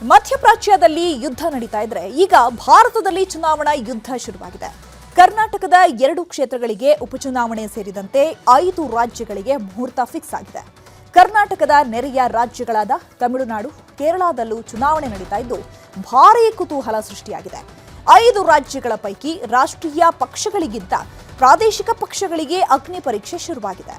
ಮಧ್ಯಪ್ರಾಚ್ಯದಲ್ಲಿ ಯುದ್ಧ ನಡೀತಾ ಇದ್ರೆ ಈಗ ಭಾರತದಲ್ಲಿ ಚುನಾವಣಾ ಯುದ್ಧ ಶುರುವಾಗಿದೆ. ಕರ್ನಾಟಕದ 2 ಕ್ಷೇತ್ರಗಳಿಗೆ ಉಪಚುನಾವಣೆ ಸೇರಿದಂತೆ 5 ರಾಜ್ಯಗಳಿಗೆ ಮುಹೂರ್ತ ಫಿಕ್ಸ್ ಆಗಿದೆ. ಕರ್ನಾಟಕದ ನೆರೆಯ ರಾಜ್ಯಗಳಾದ ತಮಿಳುನಾಡು, ಕೇರಳದಲ್ಲೂ ಚುನಾವಣೆ ನಡೀತಾ ಇದ್ದು ಭಾರೀ ಕುತೂಹಲ ಸೃಷ್ಟಿಯಾಗಿದೆ. 5 ರಾಜ್ಯಗಳ ಪೈಕಿ ರಾಷ್ಟ್ರೀಯ ಪಕ್ಷಗಳಿಗಿಂತ ಪ್ರಾದೇಶಿಕ ಪಕ್ಷಗಳಿಗೆ ಅಗ್ನಿ ಪರೀಕ್ಷೆ ಶುರುವಾಗಿದೆ.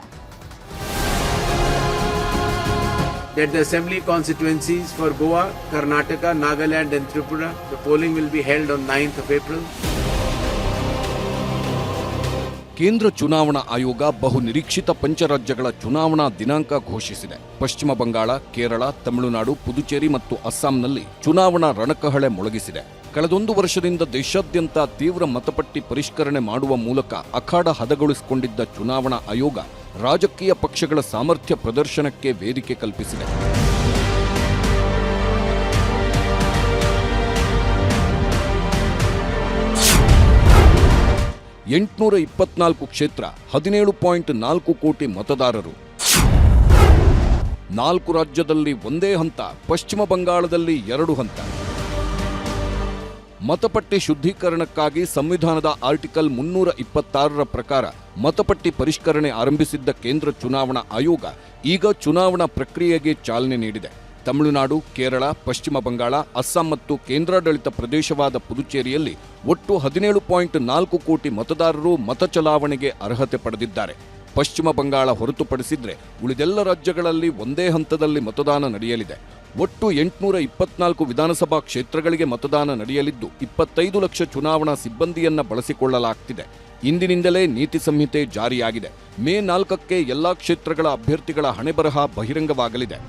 That the assembly constituencies for Goa, Karnataka, Nagaland and Tripura, the polling will be held on 9th of April. ಕೇಂದ್ರ ಚುನಾವಣಾ ಆಯೋಗ ಬಹು ನಿರೀಕ್ಷಿತ ಪಂಚರಾಜ್ಯಗಳ ಚುನಾವಣಾ ದಿನಾಂಕ ಘೋಷಿಸಿದೆ. ಪಶ್ಚಿಮ ಬಂಗಾಳ, ಕೇರಳ, ತಮಿಳುನಾಡು, ಪುದುಚೇರಿ ಮತ್ತು ಅಸ್ಸಾಂನಲ್ಲಿ ಚುನಾವಣಾ ರಣಕಹಳೆ ಮೊಳಗಿಸಿದೆ. ಕಳೆದೊಂದು ವರ್ಷದಿಂದ ದೇಶಾದ್ಯಂತ ತೀವ್ರ ಮತಪಟ್ಟಿ ಪರಿಷ್ಕರಣೆ ಮಾಡುವ ಮೂಲಕ ಅಖಾಡ ಹದಗೊಳಿಸಿಕೊಂಡಿದ್ದ ಚುನಾವಣಾ ಆಯೋಗ ರಾಜಕೀಯ ಪಕ್ಷಗಳ ಸಾಮರ್ಥ್ಯ ಪ್ರದರ್ಶನಕ್ಕೆ ವೇದಿಕೆ ಕಲ್ಪಿಸಿದೆ. (824 ಕ್ಷೇತ್ರ, 17.4 ಕೋಟಿ ಮತದಾರರು. 4 ರಾಜ್ಯದಲ್ಲಿ ಒಂದೇ ಹಂತ, ಪಶ್ಚಿಮ ಬಂಗಾಳದಲ್ಲಿ 2 ಹಂತ. ಮತಪಟ್ಟಿ ಶುದ್ಧೀಕರಣಕ್ಕಾಗಿ ಸಂವಿಧಾನದ ಆರ್ಟಿಕಲ್ 326ರ ಪ್ರಕಾರ ಮತಪಟ್ಟಿ ಪರಿಷ್ಕರಣೆ ಆರಂಭಿಸಿದ್ದ ಕೇಂದ್ರ ಚುನಾವಣಾ ಆಯೋಗ ಈಗ ಚುನಾವಣಾ ಪ್ರಕ್ರಿಯೆಗೆ ಚಾಲನೆ ನೀಡಿದೆ. ತಮಿಳುನಾಡು, ಕೇರಳ, ಪಶ್ಚಿಮ ಬಂಗಾಳ, ಅಸ್ಸಾಂ ಮತ್ತು ಕೇಂದ್ರಾಡಳಿತ ಪ್ರದೇಶವಾದ ಪುದುಚೇರಿಯಲ್ಲಿ ಒಟ್ಟು 17.4 ಕೋಟಿ ಮತದಾರರು ಮತ ಚಲಾವಣೆಗೆ ಅರ್ಹತೆ ಪಡೆದಿದ್ದಾರೆ. ಪಶ್ಚಿಮ ಬಂಗಾಳ ಹೊರತುಪಡಿಸಿದ್ರೆ ಉಳಿದೆಲ್ಲ ರಾಜ್ಯಗಳಲ್ಲಿ ಒಂದೇ ಹಂತದಲ್ಲಿ ಮತದಾನ ನಡೆಯಲಿದೆ. ಒಟ್ಟು 824 ವಿಧಾನಸಭಾ ಕ್ಷೇತ್ರಗಳಿಗೆ ಮತದಾನ ನಡೆಯಲಿದ್ದು 25 ಲಕ್ಷ ಚುನಾವಣಾ ಸಿಬ್ಬಂದಿಯನ್ನ ಬಳಸಿಕೊಳ್ಳಲಾಗ್ತಿದೆ. ಇಂದಿನಿಂದಲೇ ನೀತಿ ಸಂಹಿತೆ ಜಾರಿಯಾಗಿದೆ. ಮೇ 4ಕ್ಕೆ ಎಲ್ಲಾ ಕ್ಷೇತ್ರಗಳ ಅಭ್ಯರ್ಥಿಗಳ ಹಣೆಬರಹ ಬಹಿರಂಗವಾಗಲಿದೆ.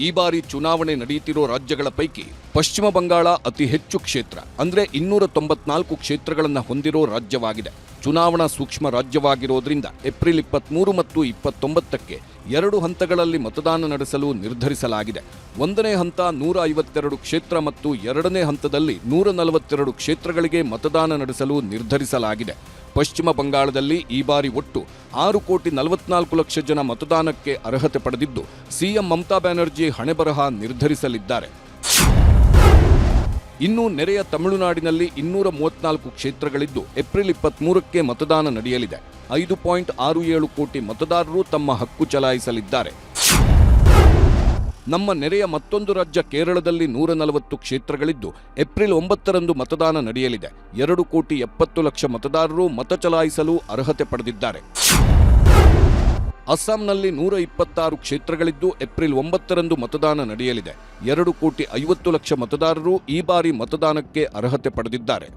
ಈ ಬಾರಿ ಚುನಾವಣೆ ನಡೆಯುತ್ತಿರೋ ರಾಜ್ಯಗಳ ಪೈಕಿ ಪಶ್ಚಿಮ ಬಂಗಾಳ ಅತಿ ಹೆಚ್ಚು ಕ್ಷೇತ್ರ ಅಂದ್ರೆ 294 ಕ್ಷೇತ್ರಗಳನ್ನು ಹೊಂದಿರೋ ರಾಜ್ಯವಾಗಿದೆ. ಚುನಾವಣಾ ಸೂಕ್ಷ್ಮ ರಾಜ್ಯವಾಗಿರೋದ್ರಿಂದ ಏಪ್ರಿಲ್ 23 ಮತ್ತು 29ಕ್ಕೆ 2 ಹಂತಗಳಲ್ಲಿ ಮತದಾನ ನಡೆಸಲು ನಿರ್ಧರಿಸಲಾಗಿದೆ. 1ನೇ ಹಂತ 152 ಕ್ಷೇತ್ರ ಮತ್ತು 2ನೇ ಹಂತದಲ್ಲಿ 142 ಕ್ಷೇತ್ರಗಳಿಗೆ ಮತದಾನ ನಡೆಸಲು ನಿರ್ಧರಿಸಲಾಗಿದೆ. ಪಶ್ಚಿಮ ಬಂಗಾಳದಲ್ಲಿ ಈ ಬಾರಿ ಒಟ್ಟು 6.44 ಲಕ್ಷ ಜನ ಮತದಾನಕ್ಕೆ ಅರ್ಹತೆ ಪಡೆದಿದ್ದು ಸಿಎಂ ಮಮತಾ ಬ್ಯಾನರ್ಜಿ ಹಣೆಬರಹ ನಿರ್ಧರಿಸಲಿದ್ದಾರೆ. ಇನ್ನು ನೆರೆಯ ತಮಿಳುನಾಡಿನಲ್ಲಿ 234 ಕ್ಷೇತ್ರಗಳಿದ್ದು ಏಪ್ರಿಲ್ 23ಕ್ಕೆ ಮತದಾನ ನಡೆಯಲಿದೆ. 5.67 ಕೋಟಿ ಮತದಾರರು ತಮ್ಮ ಹಕ್ಕು ಚಲಾಯಿಸಲಿದ್ದಾರೆ. ನಮ್ಮ ನೆರೆಯ ಮತ್ತೊಂದು ರಾಜ್ಯ ಕೇರಳದಲ್ಲಿ 140 ಕ್ಷೇತ್ರಗಳಿದ್ದು ಏಪ್ರಿಲ್ 9ರಂದು ಮತದಾನ ನಡೆಯಲಿದೆ. 2.70 ಲಕ್ಷ ಮತದಾರರು ಮತ ಚಲಾಯಿಸಲು ಅರ್ಹತೆ ಪಡೆದಿದ್ದಾರೆ. ಅಸ್ಸಾಂನಲ್ಲಿ 126 ಕ್ಷೇತ್ರಗಳಿದ್ದು ಏಪ್ರಿಲ್ 9ರಂದು ಮತದಾನ ನಡೆಯಲಿದೆ. 2.50 ಲಕ್ಷ ಮತದಾರರು ಈ ಬಾರಿ ಮತದಾನಕ್ಕೆ ಅರ್ಹತೆ ಪಡೆದಿದ್ದಾರೆ.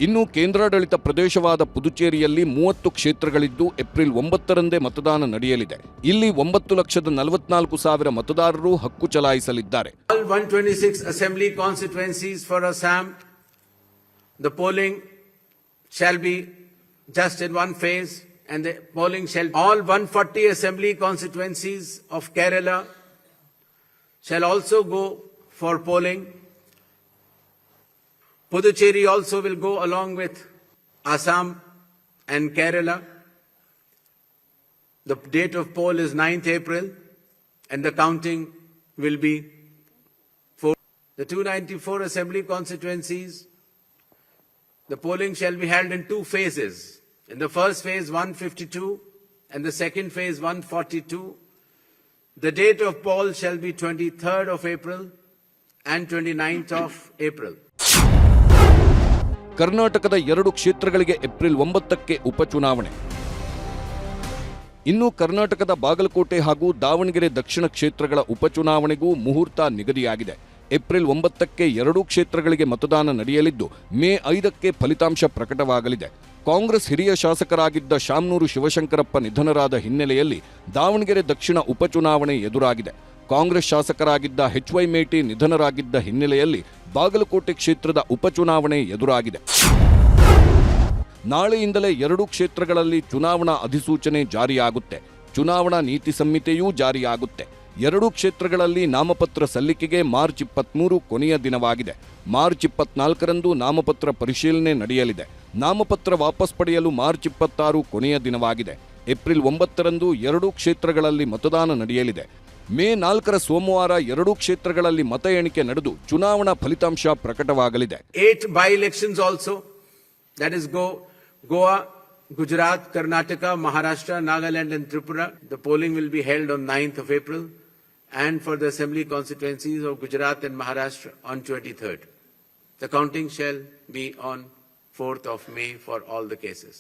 ಇನ್ನು ಕೇಂದ್ರಾಡಳಿತ ಪ್ರದೇಶವಾದ ಪುದುಚೇರಿಯಲ್ಲಿ 30 ಕ್ಷೇತ್ರಗಳಿದ್ದು ಏಪ್ರಿಲ್ 9ರಂದೇ ಮತದಾನ ನಡೆಯಲಿದೆ. ಇಲ್ಲಿ 9,44,000 ಮತದಾರರು ಹಕ್ಕು ಚಲಾಯಿಸಲಿದ್ದಾರೆ. All 126 assembly constituencies for Assam, the polling shall be just in one phase, and the polling shall all 140 assembly constituencies of Kerala shall also go for polling. Puducherry also will go along with Assam and Kerala. The date of poll is 9th April and the counting will be for the 294 assembly constituencies. The polling shall be held in 2 phases. In the first phase 152 and the second phase 142. The date of poll shall be 23rd of April and 29th of April. ಕರ್ನಾಟಕದ 2 ಕ್ಷೇತ್ರಗಳಿಗೆ April 9ಕ್ಕೆ ಉಪಚುನಾವಣೆ. ಇನ್ನು ಕರ್ನಾಟಕದ ಬಾಗಲಕೋಟೆ ಹಾಗೂ ದಾವಣಗೆರೆ ದಕ್ಷಿಣ ಕ್ಷೇತ್ರಗಳ ಉಪಚುನಾವಣೆಗೂ ಮುಹೂರ್ತ ನಿಗದಿಯಾಗಿದೆ. April 9ಕ್ಕೆ 2 ಕ್ಷೇತ್ರಗಳಿಗೆ ಮತದಾನ ನಡೆಯಲಿದ್ದು ಮೇ 5ಕ್ಕೆ ಫಲಿತಾಂಶ ಪ್ರಕಟವಾಗಲಿದೆ. ಕಾಂಗ್ರೆಸ್ ಹಿರಿಯ ಶಾಸಕರಾಗಿದ್ದ ಶಾಮನೂರು ಶಿವಶಂಕರಪ್ಪ ನಿಧನರಾದ ಹಿನ್ನೆಲೆಯಲ್ಲಿ ದಾವಣಗೆರೆ ದಕ್ಷಿಣ ಉಪಚುನಾವಣೆ ಎದುರಾಗಿದೆ. ಕಾಂಗ್ರೆಸ್ ಶಾಸಕರಾಗಿದ್ದ ಎಚ್.ವೈ. ಮೇಟಿ ನಿಧನರಾಗಿದ್ದ ಹಿನ್ನೆಲೆಯಲ್ಲಿ ಬಾಗಲಕೋಟೆ ಕ್ಷೇತ್ರದ ಉಪಚುನಾವಣೆ ಎದುರಾಗಿದೆ. ನಾಳೆಯಿಂದಲೇ 2 ಕ್ಷೇತ್ರಗಳಲ್ಲಿ ಚುನಾವಣಾ ಅಧಿಸೂಚನೆ ಜಾರಿಯಾಗುತ್ತೆ. ಚುನಾವಣಾ ನೀತಿ ಸಂಹಿತೆಯೂ ಜಾರಿಯಾಗುತ್ತೆ. 2 ಕ್ಷೇತ್ರಗಳಲ್ಲಿ ನಾಮಪತ್ರ ಸಲ್ಲಿಕೆಗೆ ಮಾರ್ಚ್ 23 ಕೊನೆಯ ದಿನವಾಗಿದೆ. ಮಾರ್ಚ್ 24ರಂದು ನಾಮಪತ್ರ ಪರಿಶೀಲನೆ ನಡೆಯಲಿದೆ. ನಾಮಪತ್ರ ವಾಪಸ್ ಪಡೆಯಲು ಮಾರ್ಚ್ 26 ಕೊನೆಯ ದಿನವಾಗಿದೆ. ಏಪ್ರಿಲ್ 9ರಂದು 2 ಕ್ಷೇತ್ರಗಳಲ್ಲಿ ಮತದಾನ ನಡೆಯಲಿದೆ. ಮೇ 4ರ ಸೋಮವಾರ 2 ಕ್ಷೇತ್ರಗಳಲ್ಲಿ ಮತ ಎಣಿಕೆ ನಡೆದು ಚುನಾವಣಾ ಫಲಿತಾಂಶ ಪ್ರಕಟವಾಗಲಿದೆ. 8 by-elections also, that is Goa, Gujarat, Karnataka, Maharashtra, Nagaland and Tripura. The polling will be held on 9th of April and for the assembly constituencies of Gujarat and Maharashtra on 23rd. The counting shall be on 4th of May for all the cases.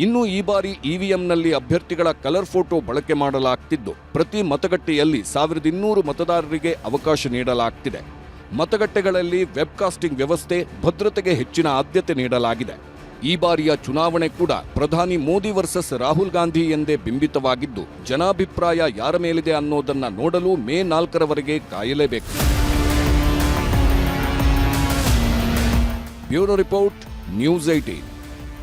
ಇನ್ನು ಈ ಬಾರಿ ಇವಿಎಂನಲ್ಲಿ ಅಭ್ಯರ್ಥಿಗಳ colour photo ಬಳಕೆ ಮಾಡಲಾಗ್ತಿದ್ದು ಪ್ರತಿ ಮತಗಟ್ಟೆಯಲ್ಲಿ 1200 ಮತದಾರರಿಗೆ ಅವಕಾಶ ನೀಡಲಾಗ್ತಿದೆ. ಮತಗಟ್ಟೆಗಳಲ್ಲಿ ವೆಬ್ಕಾಸ್ಟಿಂಗ್ ವ್ಯವಸ್ಥೆ, ಭದ್ರತೆಗೆ ಹೆಚ್ಚಿನ ಆದ್ಯತೆ ನೀಡಲಾಗಿದೆ. ಈ ಬಾರಿಯ ಚುನಾವಣೆ ಕೂಡ ಪ್ರಧಾನಿ ಮೋದಿ ವರ್ಸಸ್ ರಾಹುಲ್ ಗಾಂಧಿ ಎಂದೇ ಬಿಂಬಿತವಾಗಿದ್ದು ಜನಾಭಿಪ್ರಾಯ ಯಾರ ಮೇಲಿದೆ ಅನ್ನೋದನ್ನ ನೋಡಲು ಮೇ 4ರವರೆಗೆ ಕಾಯಲೇಬೇಕು. Bureau report, news 18.